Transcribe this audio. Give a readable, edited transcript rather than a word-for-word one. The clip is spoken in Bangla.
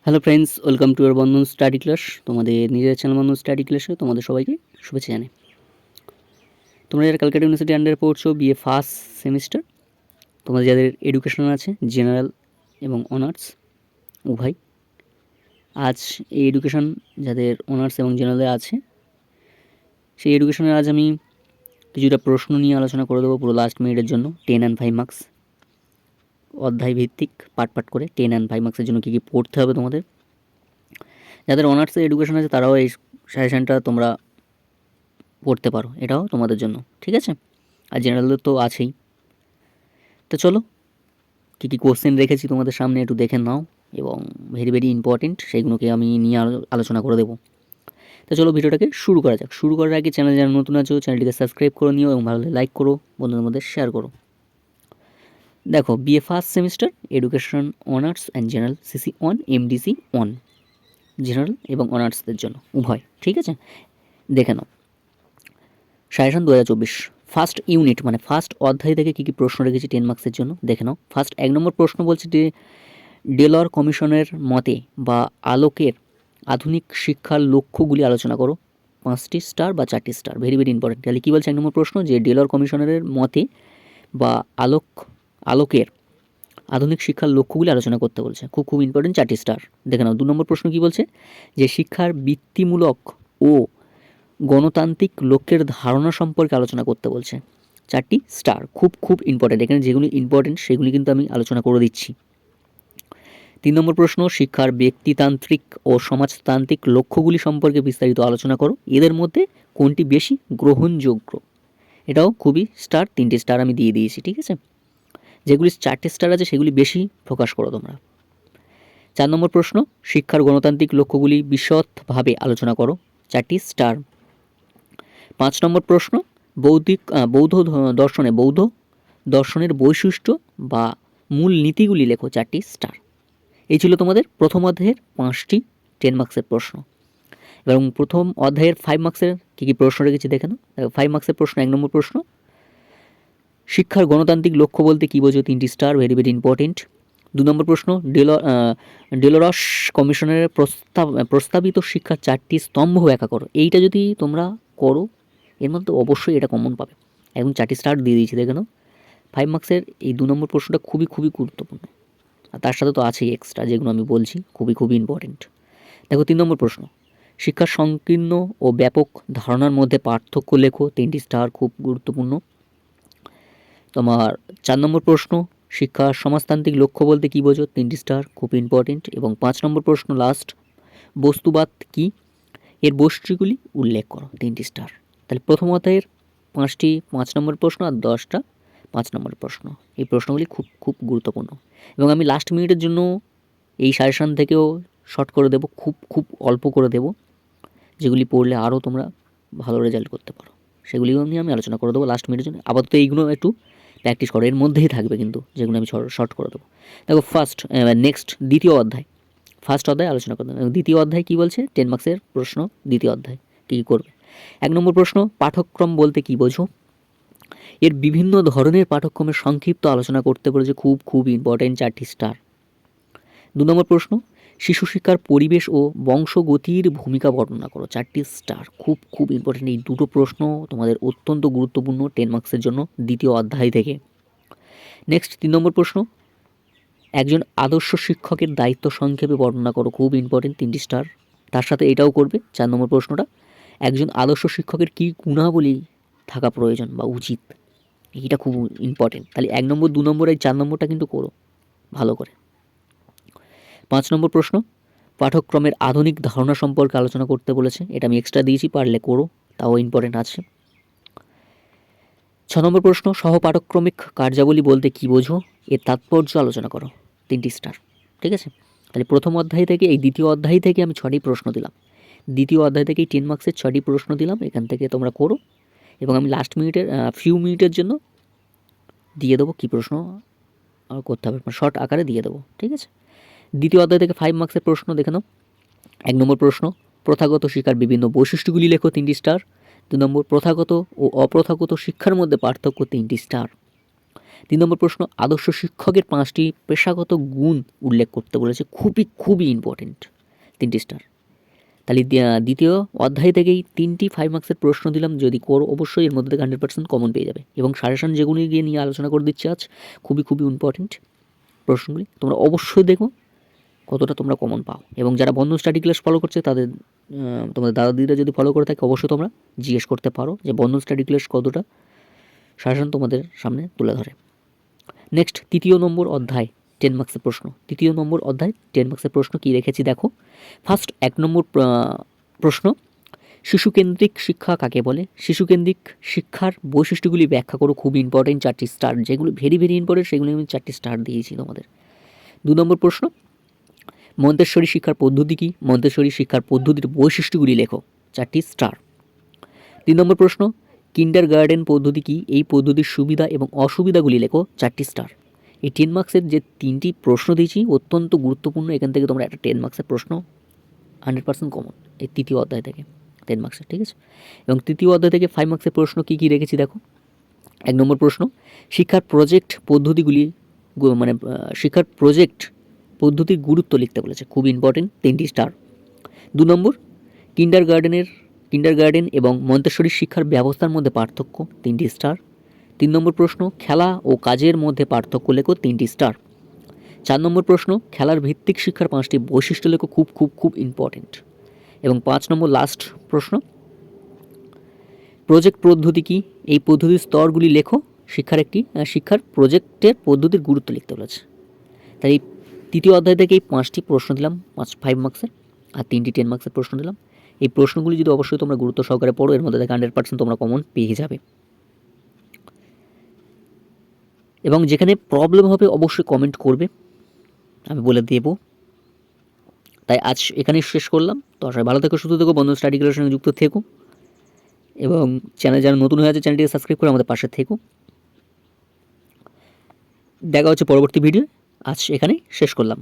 Hello friends, welcome to year Bandhan study class. তোমাদের নিজের চ্যানেল বন্ধন স্টাডি ক্লাসে তোমাদের সবাইকে শুভেচ্ছা জানাই। তোমরা যারা ক্যালকাটা ইউনিভার্সিটি আন্ডারে পড়ছো বিএ ফার্স্ট সেমিস্টার, তোমাদের যাদের এডুকেশন আছে জেনারেল এবং অনার্স উভয়, আজ এই এডুকেশন যাদের অনার্স এবং জেনারেলে আছে সেই এডুকেশনের আজ আমি কিছুটা প্রশ্ন নিয়ে আলোচনা করে দেবো পুরো লাস্ট মিনিটের জন্য। 10 and 5 মার্কস অধ্যায় ভিত্তিক পার্ট করে 10 and 5 মার্কসের জন্য কী কী পড়তে হবে তোমাদের। যাদের অনার্সের এডুকেশন আছে তারাও এই সাজেশনটা তোমরা পড়তে পারো, এটাও তোমাদের জন্য, ঠিক আছে। আর জেনারেলদের তো আছেই। তো চলো কী কী কোশ্চেন রেখেছি তোমাদের সামনে একটু দেখে নাও, এবং ভেরি ভেরি ইম্পর্টেন্ট সেইগুলোকে আমি নিয়ে আলোচনা করে দেবো। তো চলো ভিডিওটাকে শুরু করা যাক। শুরু করার আগে চ্যানেল যারা নতুন আছো চ্যানেলটিকে সাবস্ক্রাইব করে নিও এবং ভালো লাইক করো, বন্ধুদের মধ্যে শেয়ার করো। দেখো, BA first semester education honours and general CC on MDC on, general এবং অনার্সদের জন্য উভয়, ঠিক আছে। দেখে নাও সাজেশন 2024 ফার্স্ট ইউনিট মানে ফার্স্ট অধ্যায় থেকে কী কী প্রশ্ন রেখেছি 10 মার্কসের জন্য দেখে নাও। ফার্স্ট 1 নম্বর প্রশ্ন বলছে যে ডেলর কমিশনের মতে বা আলোকের আধুনিক শিক্ষার লক্ষ্যগুলি আলোচনা করো। 5টি স্টার বা 4টি স্টার, ভেরি ভেরি ইম্পর্টেন্ট। তাহলে কী বলছে 1 নম্বর প্রশ্ন, যে ডেলর কমিশনের মতে বা আলোকের আধুনিক শিক্ষার লক্ষ্যগুলি আলোচনা করতে বলছে, খুব খুব ইম্পর্টেন্ট, 4টি স্টার। দেখে নাও 2 নম্বর প্রশ্ন কী বলছে, যে শিক্ষার বৃত্তিমূলক ও গণতান্ত্রিক লক্ষ্যের ধারণা সম্পর্কে আলোচনা করতে বলছে, 4টি স্টার, খুব খুব ইম্পর্টেন্ট। এখানে যেগুলি ইম্পর্টেন্ট সেগুলি কিন্তু আমি আলোচনা করে দিচ্ছি। 3 নম্বর প্রশ্ন, শিক্ষার ব্যক্তিতান্ত্রিক ও সমাজতান্ত্রিক লক্ষ্যগুলি সম্পর্কে বিস্তারিত আলোচনা করো, এদের মধ্যে কোনটি বেশি গ্রহণযোগ্য। এটাও খুবই স্টার, 3টি স্টার আমি দিয়ে দিয়েছি, ঠিক আছে। যেগুলি 4টে স্টার আছে সেগুলি বেশি ফোকাস করো তোমরা। 4 নম্বর প্রশ্ন, শিক্ষার গণতান্ত্রিক লক্ষ্যগুলি বিশদভাবে আলোচনা করো, 4টি স্টার। 5 নম্বর প্রশ্ন, বৌদ্ধ দর্শনের বৈশিষ্ট্য বা মূল নীতিগুলি লেখো, 4টি স্টার। এই ছিল তোমাদের প্রথম অধ্যায়ের 5টি 10 মার্কসের প্রশ্ন। এবং প্রথম অধ্যায়ের 5 মার্কসের কী কী প্রশ্ন রেখেছি দেখে নাও। 5 মার্কসের প্রশ্ন, 1 নম্বর প্রশ্ন, শিক্ষার গণতান্ত্রিক লক্ষ্য বলতে কী বোঝো, 3টি স্টার, ভেরি ভেরি ইম্পর্টেন্ট। 2 নম্বর প্রশ্ন, ডেলোরস কমিশনের প্রস্তাবিত শিক্ষার 4টি স্তম্ভ ব্যাখ্যা করো। এইটা যদি তোমরা করো এর মধ্যে অবশ্যই এটা কমন পাবে, এবং 4টি স্টার দিয়ে দিয়েছি দেখে নাও। 5 মার্কসের এই 2 নম্বর প্রশ্নটা খুবই খুবই গুরুত্বপূর্ণ, আর তার সাথে তো আছেই এক্সট্রা যেগুলো আমি বলছি, খুবই খুবই ইম্পর্টেন্ট। দেখো 3 নম্বর প্রশ্ন, শিক্ষার সংকীর্ণ ও ব্যাপক ধারণার মধ্যে পার্থক্য লেখো, 3টি স্টার, খুব গুরুত্বপূর্ণ। তোমার 4 নম্বর প্রশ্ন, শিক্ষার সমাজতান্ত্রিক লক্ষ্য বলতে কী বোঝো, 3টি স্টার, খুব ইম্পর্টেন্ট। এবং 5 নম্বর প্রশ্ন লাস্ট, বস্তুবাদ কী, এর বৈশিষ্ট্যগুলি উল্লেখ করো, 3টি স্টার। তাহলে প্রথম অধ্যায়ের 5টি 5 নম্বর প্রশ্ন আর 10টা 5 নম্বর প্রশ্ন, এই প্রশ্নগুলি খুব খুব গুরুত্বপূর্ণ। এবং আমি লাস্ট মিনিটের জন্য এই সাজেশন থেকেও শর্ট করে দেবো, খুব খুব অল্প করে দেবো, যেগুলি পড়লে আরও তোমরা ভালো রেজাল্ট করতে পারো, সেগুলিও নিয়ে আমি আলোচনা করে দেবো লাস্ট মিনিটের জন্য। আপাতত এইগুলো একটু প্র্যাকটিস করো, এর মধ্যেই থাকবে কিন্তু, যেগুলো আমি শর্ট করে দেবো। দেখো নেক্সট দ্বিতীয় অধ্যায়, ফার্স্ট অধ্যায় আলোচনা করতে হবে, দ্বিতীয় অধ্যায় কী বলছে 10 মার্কসের প্রশ্ন, দ্বিতীয় অধ্যায় কী করবে। 1 নম্বর প্রশ্ন, পাঠ্যক্রম বলতে কী বোঝো, এর বিভিন্ন ধরনের পাঠ্যক্রমের সংক্ষিপ্ত আলোচনা করতে বলেছে, খুব খুব ইম্পর্টেন্ট, 4টি স্টার। 2 নম্বর প্রশ্ন, শিশু শিক্ষার পরিবেশ ও বংশগতির ভূমিকা বর্ণনা করো, 4টি স্টার, খুব খুব ইম্পর্টেন্ট। এই দুটো প্রশ্ন তোমাদের অত্যন্ত গুরুত্বপূর্ণ 10 মার্কসের জন্য দ্বিতীয় অধ্যায় থেকে। নেক্সট 3 নম্বর প্রশ্ন, একজন আদর্শ শিক্ষকের দায়িত্ব সংক্ষেপে বর্ণনা করো, খুব ইম্পর্টেন্ট, 3টি স্টার। তার সাথে এটাও করবে 4 নম্বর প্রশ্নটা, একজন আদর্শ শিক্ষকের কী গুণাবলী থাকা প্রয়োজন বা উচিত, এইটা খুব ইম্পর্টেন্ট। তাহলে 1 নম্বর 2 নম্বর এই 4 নম্বরটা কিন্তু করো ভালো করে। 5 নম্বর প্রশ্ন, পাঠ্যক্রমের আধুনিক ধারণা সম্পর্কে আলোচনা করতে বলেছে, এটা আমি এক্সট্রা দিয়েছি, পারলে করো, তাও ইম্পর্টেন্ট আছে। 6 নম্বর প্রশ্ন, সহপাঠক্রমিক কার্যাবলী বলতে কী বোঝো, এর তাৎপর্য আলোচনা করো, 3টি স্টার, ঠিক আছে। তাহলে প্রথম অধ্যায় থেকে এই দ্বিতীয় অধ্যায় থেকে আমি 6টি প্রশ্ন দিলাম, দ্বিতীয় অধ্যায় থেকে 10 মার্কসের 6টি প্রশ্ন দিলাম, এখান থেকে তোমরা করো। এবং আমি লাস্ট মিনিটের ফিউ মিনিটের জন্য দিয়ে দেবো কী প্রশ্ন করতে হবে, শর্ট আকারে দিয়ে দেবো, ঠিক আছে। দ্বিতীয় অধ্যায় থেকে 5 মার্কসের প্রশ্ন দেখে নাও। 1 নম্বর প্রশ্ন, প্রথাগত শিক্ষার বিভিন্ন বৈশিষ্ট্যগুলি লেখো, 3টি স্টার। 2 নম্বর, প্রথাগত ও অপ্রথাগত শিক্ষার মধ্যে পার্থক্য, 3টি স্টার। 3 নম্বর প্রশ্ন, আদর্শ শিক্ষকের 5টি পেশাগত গুণ উল্লেখ করতে বলেছে, খুবই ইম্পর্টেন্ট, 3টি স্টার। তাহলে দ্বিতীয় অধ্যায় থেকেই 3টি 5 মার্কসের প্রশ্ন দিলাম, যদি করো অবশ্যই এর মধ্যে থেকে 100% কমন পেয়ে যাবে। এবং সাজেশন যেগুলি গিয়ে নিয়ে আলোচনা করে দিচ্ছি আজ, খুবই ইম্পর্টেন্ট প্রশ্নগুলি, তোমরা অবশ্যই দেখো কতটা তোমরা কমন পাও। এবং যারা বন্ধন স্টাডি ক্লাস ফলো করছে তাদের তোমাদের দাদা দিদিরা যদি ফলো করে থাকে অবশ্যই তোমরা জিজ্ঞেস করতে পারো যে বন্ধন স্টাডি ক্লাস কতটা সাজেশন তোমাদের সামনে তুলে ধরে। নেক্সট, 3 নম্বর অধ্যায় 10 মার্কসের প্রশ্ন। 3 নম্বর অধ্যায় 10 মার্কসের প্রশ্ন কী রেখেছি দেখো। ফার্স্ট 1 নম্বর প্রশ্ন, শিশুকেন্দ্রিক শিক্ষা কাকে বলে? শিশুকেন্দ্রিক শিক্ষার বৈশিষ্ট্যগুলি ব্যাখ্যা করো, খুব ইম্পর্টেন্ট, 4টি স্টার, যেগুলো ভেরি ইম্পর্টেন্ট সেগুলো আমি 4টি স্টার দিয়েছি তোমাদের। 2 নম্বর প্রশ্ন, মন্তেশ্বরী শিক্ষার পদ্ধতি কী? মন্তেশ্বরী শিক্ষার পদ্ধতির বৈশিষ্ট্যগুলি লেখো, 4টি স্টার। 3 নম্বর প্রশ্ন, কিন্ডার গার্ডেন পদ্ধতি কী? এই পদ্ধতির সুবিধা এবং অসুবিধাগুলি লেখো, 4টি স্টার। এই 10 মার্কসের যে 3টি প্রশ্ন দিয়েছি অত্যন্ত গুরুত্বপূর্ণ, এখান থেকে তোমরা একটা 10 মার্কসের প্রশ্ন 100% কমন, এই 3য় অধ্যায় থেকে 10 মার্কসের, ঠিক আছে। এবং 3য় অধ্যায় থেকে 5 মার্কসের প্রশ্ন কী কী রেখেছি দেখো। 1 নম্বর প্রশ্ন, শিক্ষার প্রজেক্ট পদ্ধতিগুলি শিক্ষার প্রজেক্ট পদ্ধতির গুরুত্ব লিখতে বলেছে, খুব ইম্পর্টেন্ট, 3টি স্টার। 2 নম্বর, কিন্ডারগার্ডেন এবং মন্তেশ্বরী শিক্ষার ব্যবস্থার মধ্যে পার্থক্য, 3টি স্টার। 3 নম্বর প্রশ্ন, খেলা ও কাজের মধ্যে পার্থক্য লেখো, 3টি স্টার। 4 নম্বর প্রশ্ন, খেলার ভিত্তিক শিক্ষার 5টি বৈশিষ্ট্য লেখো, খুব ইম্পর্টেন্ট। এবং 5 নম্বর লাস্ট প্রশ্ন, প্রজেক্ট পদ্ধতি কী? এই পদ্ধতির স্তরগুলি লেখো, শিক্ষার প্রজেক্টের পদ্ধতির গুরুত্ব লিখতে বলেছে। তাই এই 3য় অধ্যায় থেকে এই 5টি প্রশ্ন দিলাম, 5 মার্কসের, আর 3টি 10 মার্কসের প্রশ্ন দিলাম। এই প্রশ্নগুলি যদি অবশ্যই তোমরা গুরুত্ব সহকারে পড়ো, এর মধ্যে থেকে 100% তোমরা কমন পেয়ে যাবে। এবং যেখানে প্রবলেম হবে অবশ্যই কমেন্ট করবে, আমি বলে দেব। তাই আজ এখানেই শেষ করলাম। তো সবাই ভালো থেকো, সুস্থ থেকো, বন্ধন স্টাডি ক্লাসের সঙ্গে যুক্ত থেকো, এবং চ্যানেল যারা নতুন হয়ে আছে চ্যানেলটিকে সাবস্ক্রাইব করে আমাদের পাশে থেকো। দেখা হচ্ছে পরবর্তী ভিডিও, আজ এখানেই শেষ করলাম।